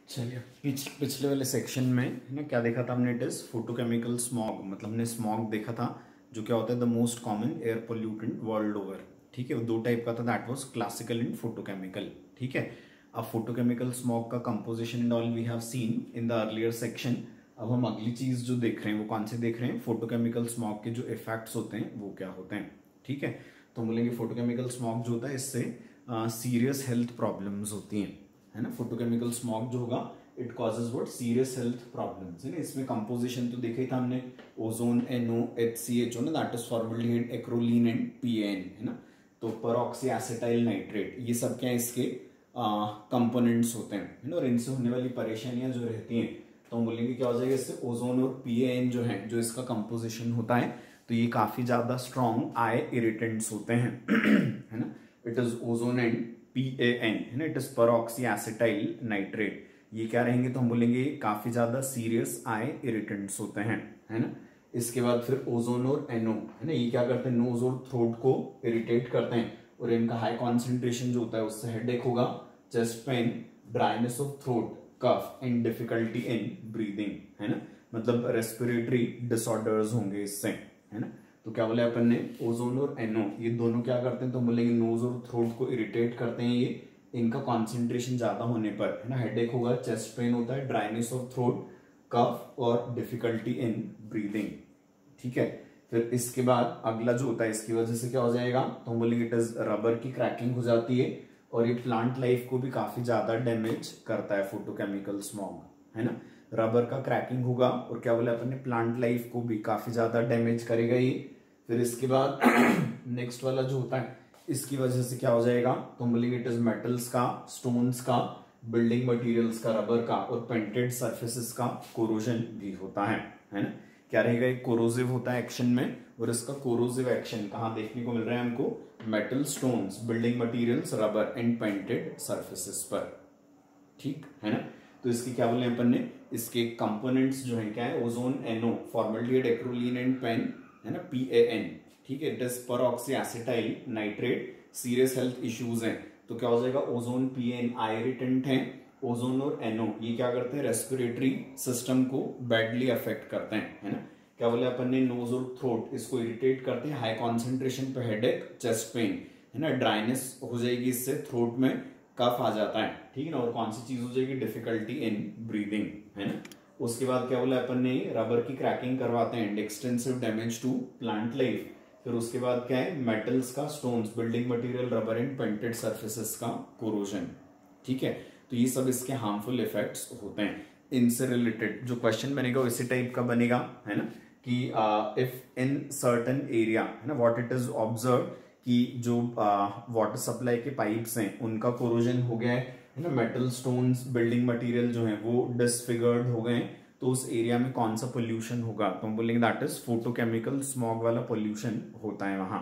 चलिए पिछले वाले सेक्शन में है ना क्या देखा था हमने, इट इज फोटोकेमिकल स्मॉग। मतलब हमने स्मॉग देखा था जो क्या होता है the most common air pollutant world over. ठीक है, वो दो टाइप का था, that was classical and photochemical. ठीक है, अब फोटोकेमिकल स्मॉग का composition and all we have seen in the earlier section. अब हम अगली चीज जो देख रहे हैं वो कौन से देख रहे हैं, फोटोकेमिकल स्मॉग के जो इफेक्ट्स होते हैं वो क्या होते हैं। ठीक है, तो हम बोलेंगे फोटोकेमिकल स्मॉग जो होता है इससे सीरियस हेल्थ प्रॉब्लम्स होती हैं, है ना। फोटोकेमिकल स्मॉग जो होगा it causes what, serious health problems, है ना। इसमें कंपोजिशन तो देखा ही था हमने, ओजोन NOHCHO ना, that is formaldehyde, acrolein and PAN, है ना। तो परऑक्सी एसिटाइल नाइट्रेट, ये सब क्या इसके कंपोनेंट्स होते हैं, है ना। और इनसे होने वाली परेशानियां जो रहती हैं तो हम बोलेंगे क्या हो जाएगा, इससे ओजोन और PAN जो है, जो इसका कंपोजिशन होता है, तो ये काफी ज्यादा स्ट्रॉन्ग आई इरिटेंट्स होते हैं है ना। It is ozone and PAN, है ना, it is peroxy acetyl nitrate. ये क्या रहेंगे तो हम बोलेंगे काफी ज्यादा सीरियस आई इरिटेंट्स होते हैं, है ना। इसके बाद फिर ओजोन और NO, है ना, ये क्या करते हैं, नोज और थ्रोट को इरिटेट करते हैं, और इनका हाई कॉन्सेंट्रेशन जो होता है उससे हेडेक होगा, chest pain, dryness of throat, cough and difficulty in breathing, है ना। मतलब रेस्पिरेटरी डिसऑर्डर्स होंगे इससे, है ना। तो क्या बोले अपन ने, ओजोन और NO ये दोनों क्या करते हैं तो बोलेंगे नोज और थ्रोट को इरिटेट करते हैं। ये इनका कॉन्सेंट्रेशन ज्यादा होने पर, है ना, हेडेक होगा, चेस्ट पेन होता है, ड्राइनेस ऑफ थ्रोट, कफ और डिफिकल्टी इन ब्रीदिंग। ठीक है, फिर इसके बाद अगला जो होता है इसकी वजह से क्या हो जाएगा तो हम बोलेंगे इट इज रबर की क्रैकिंग हो जाती है, और ये प्लांट लाइफ को भी काफी ज्यादा डैमेज करता है फोटोकेमिकल स्मॉग, है ना। रबर का क्रैकिंग होगा और क्या बोले अपन ने, प्लांट लाइफ को भी काफी ज्यादा डैमेज करेगा ये। फिर इसके बाद नेक्स्ट वाला जो होता है इसकी वजह से क्या हो जाएगा तो हम बोलेंगे इट इज मेटल्स का, स्टोन्स का, बिल्डिंग मटेरियल्स का, रबर का और पेंटेड सर्फेसिस का कोरोजन भी होता है ना। क्या रहेगा, एक कोरोजिव होता है एक्शन में, और इसका कोरोजिव एक्शन कहां देखने को मिल रहा है हमको, metal, stones, building materials, rubber and painted surfaces पर। ठीक है ना। तो इसके क्या बोले अपन ने, इसके कंपोनेंट्स जो है क्या है, ozone NO, formaldehyde, acrolein and PAN, है ना, PAN। ठीक है, it is peroxy acetyl nitrate. Serious health issues हैं तो क्या हो जाएगा, ओजोन PAN आई इरिटेंट है, ओजोन और NO ये क्या करते हैं, रेस्पिरेटरी सिस्टम को बैडली अफेक्ट करते हैं, है ना। क्या बोले अपन ने, नोज और थ्रोट इसको इरिटेट करते हैं, हाई कॉन्सेंट्रेशन पे हेडेक, चेस्ट पेन, है ना, ड्राइनेस हो जाएगी इससे, थ्रोट में कफ आ जाता है, ठीक है ना, और कौन सी चीज हो जाएगी, डिफिकल्टी इन ब्रीदिंग, है ना। उसके बाद क्या बोला अपन ने, रबर की क्रैकिंग करवाते हैं, extensive damage to plant life. फिर उसके बाद क्या है, मेटल्स का, stones, building material, rubber and painted surfaces का कोरोजन। ठीक है, तो ये सब इसके हार्मफुल इफेक्ट्स होते हैं। इनसे रिलेटेड जो क्वेश्चन बनेगा वो इसी टाइप का बनेगा, है ना, कि इफ इन सर्टेन एरिया, है ना, व्हाट इट इज ऑब्जर्व कि जो वाटर सप्लाई के पाइप्स हैं उनका कोरोजन हो गया है ना, मेटल, स्टोन्स, बिल्डिंग मटेरियल जो है वो डिसफिगर्ड हो गए, तो उस एरिया में कौन सा पोल्यूशन होगा तो हम बोलेंगे दैट इज फोटोकेमिकल स्मॉग वाला पोल्यूशन होता है वहां।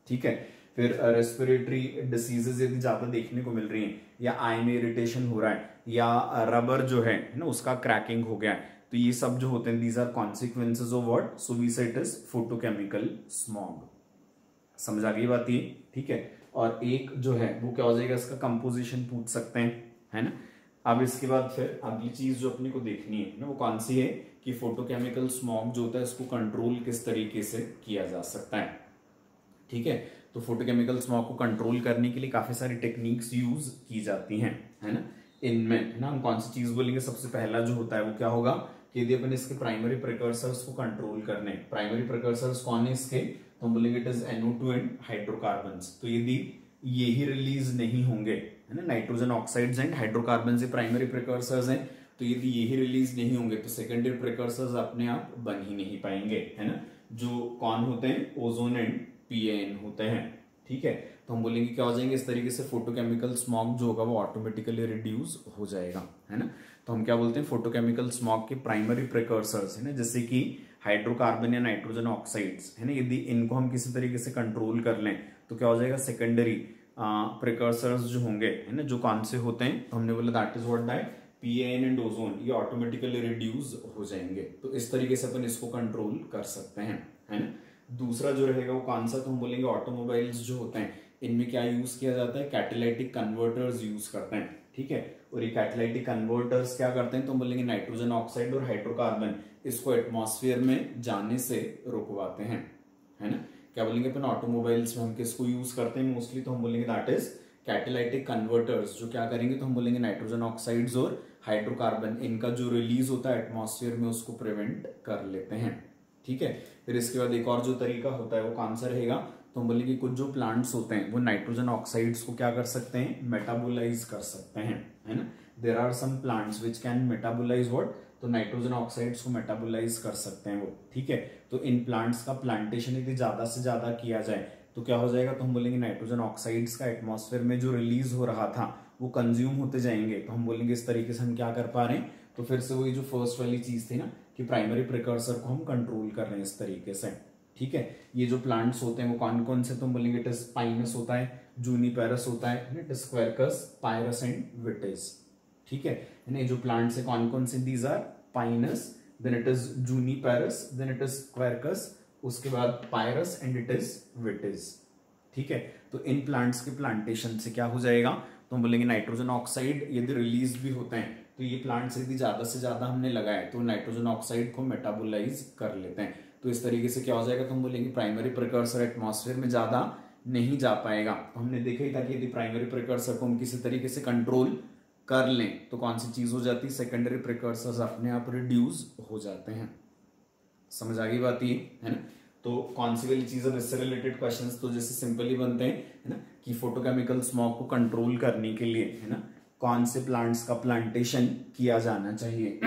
ठीक है, फिर रेस्पिरेटरी डिसीजेज यदि ज्यादा देखने को मिल रही हैं, या आई में इरिटेशन हो रहा है, या रबर जो है ना उसका क्रैकिंग हो गया है, तो ये सब जो होते हैं these are consequences of what, so we say it is photochemical smog. समझ आ गई बात ये, ठीक है। और एक जो है वो क्या हो जाएगा, इसका कंपोजिशन पूछ सकते हैं, है ना। अब इसके बाद फिर अगली चीज जो अपने को देखनी है ना वो कौन सी है, कि फोटोकेमिकल स्मॉग जो होता है इसको कंट्रोल किस तरीके से किया जा सकता है। ठीक है, तो फोटोकेमिकल स्मॉग को कंट्रोल करने के लिए काफी सारी टेक्निक्स यूज की जाती हैं, है ना। इनमें, है ना, हम कौन सी चीज बोलेंगे, सबसे पहला जो होता है वो क्या होगा कि यदि अपन इसके प्राइमरी प्रिकर्सर्स को कंट्रोल करने, प्राइमरी प्रिकर्सर्स कौन है इसके तो हम बोलेंगे it is NO2 and hydrocarbons. तो यदि ये ही रिलीज नहीं होंगे, है ना, नाइट्रोजन ऑक्साइड्स एंड हाइड्रोकार्बन से प्राइमरी प्रिकर्सर्स हैं, तो यदि ये ही रिलीज नहीं होंगे तो सेकेंडरी प्रिकर्सर्स अपने आप बन ही नहीं पाएंगे, है ना, जो कौन होते हैं, ओजोन एंड PAN होते हैं। ठीक है, तो हम बोलेंगे क्या हो जाएंगे, इस तरीके से फोटोकेमिकल स्मॉग जो होगा वो ऑटोमेटिकली रिड्यूस हो जाएगा, है ना। तो हम क्या बोलते हैं, फोटोकेमिकल स्मॉग के प्राइमरी प्रिकर्सर्स, है ना, जैसे कि हाइड्रोकार्बन या नाइट्रोजन ऑक्साइड्स, है ना, यदि इनको हम किसी तरीके से कंट्रोल कर लें तो क्या हो जाएगा, सेकेंडरी प्रिकर्सर्स जो होंगे, है ना, जो कौन से होते हैं तो हमने बोला that is what, that PAN and ozone ये ऑटोमेटिकली रिड्यूस हो जाएंगे। तो इस तरीके से अपन इसको कंट्रोल कर सकते हैं, है ना। दूसरा जो रहेगा वो कौन सा, तो हम बोलेंगे ऑटोमोबाइल्स जो होते हैं इनमें क्या यूज किया जाता है, कैटालिटिक कन्वर्टर्स यूज करते हैं। ठीक है, और ये कैटालाइटिक कन्वर्टर्स क्या करते हैं, तो हम बोलेंगे नाइट्रोजन ऑक्साइड और हाइड्रोकार्बन इसको एटमॉस्फेयर में जाने से रुकवाते हैं, है ना। क्या बोलेंगे अपन, ऑटोमोबाइल्स में हम किसको यूज करते हैं मोस्टली, तो हम बोलेंगे दैट इज कैटालाइटिक कन्वर्टर्स, जो क्या करेंगे, तो हम बोलेंगे नाइट्रोजन ऑक्साइड्स और हाइड्रोकार्बन इनका जो रिलीज होता है एटमॉस्फेयर में उसको प्रिवेंट कर लेते हैं, ठीक है। फिर इसके बाद एक और जो तरीका होता है वो कौन सा रहेगा, तो हम बोलेंगे कुछ जो प्लांट्स होते हैं वो नाइट्रोजन ऑक्साइड्स को क्या कर सकते हैं, मेटाबोलाइज कर सकते हैं, है ना। There are some plants which can metabolize what, तो नाइट्रोजन ऑक्साइड्स को मेटाबोलाइज कर सकते हैं वो, ठीक है। तो इन प्लांट्स का प्लांटेशन यदि ज्यादा से ज्यादा किया जाए तो क्या हो जाएगा, तो हम बोलेंगे नाइट्रोजन ऑक्साइड्स का एटमॉस्फेयर में जो रिलीज हो रहा था वो कंज्यूम होते जाएंगे, तो हम बोलेंगे इस तरीके से हम क्या कर पा रहे हैं, तो फिर से वही जो फर्स्ट वाली चीज थी ना कि प्राइमरी प्रिकर्सर को हम कंट्रोल कर रहे हैं इस तरीके से, ठीक है। ये जो प्लांट्स होते हैं वो कौन कौन से, तो हम बोलेंगे इट इज पाइनस होता है, जूनिपेरस होता है, it is Quercus, Pyrus and Vitis, ठीक है। ये जो प्लांट्स है कौन कौन से, these are Pinus, then it is Juniperus, then it is Quercus, उसके बाद Pyrus and it is Vitis, ठीक है। तो इन प्लांट्स के प्लांटेशन से क्या हो जाएगा, तो हम बोलेंगे नाइट्रोजन ऑक्साइड यदि रिलीज भी होते हैं तो ये प्लांट्स यदि ज्यादा से ज्यादा हमने लगाए तो नाइट्रोजन ऑक्साइड को मेटाबोलाइज कर लेते हैं, तो इस तरीके से क्या हो जाएगा, तो हम बोलेंगे प्राइमरी प्रिकर्सर एटमॉस्फेयर में ज्यादा नहीं जा पाएगा। तो हमने देखा ही था कि यदि प्राइमरी प्रिकर्सर को हम किसी तरीके से कंट्रोल कर लें तो कौन सी चीज हो जाती है, सेकेंडरी प्रिकर्सर्स अपने आप रिड्यूस हो जाते हैं। समझ आ गई बात ये, है ना। तो कौन सी वाली चीज, अब इससे रिलेटेड क्वेश्चंस तो जैसे सिंपली बनते हैं, है ना, कि फोटोकेमिकल स्मॉग को कंट्रोल करने के लिए, है ना, कौन से प्लांट्स का प्लांटेशन किया जाना चाहिए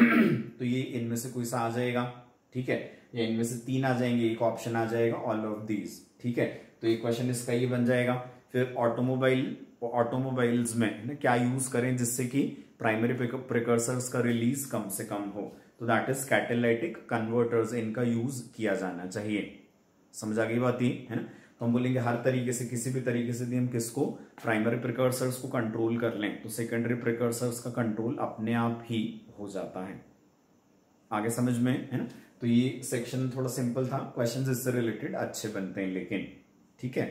तो ये इनमें से कोई सा आ जाएगा, ठीक है, या इनमें से तीन आ जाएंगे, एक ऑप्शन आ जाएगा ऑल ऑफ दीज, ठीक है। तो एक क्वेश्चन इसका ये बन जाएगा। फिर ऑटोमोबाइल्स में, है ना, क्या यूज करें जिससे कि प्राइमरी प्रिकर्सर्स का रिलीज कम से कम हो, तो दैट इज कैटालाइटिक कन्वर्टर्स, इनका यूज किया जाना चाहिए। समझ आ गई बात ये, है ना। तो हम बोलेंगे हर तरीके से, किसी भी तरीके से हम किसको, प्राइमरी प्रिकर्सर्स को कंट्रोल कर लें तो सेकेंडरी प्रिकर्सर्स का कंट्रोल अपने आप ही हो जाता है। आगे समझ में, है ना। तो ये सेक्शन थोड़ा सिंपल था, क्वेश्चंस इससे रिलेटेड अच्छे बनते हैं लेकिन, ठीक है।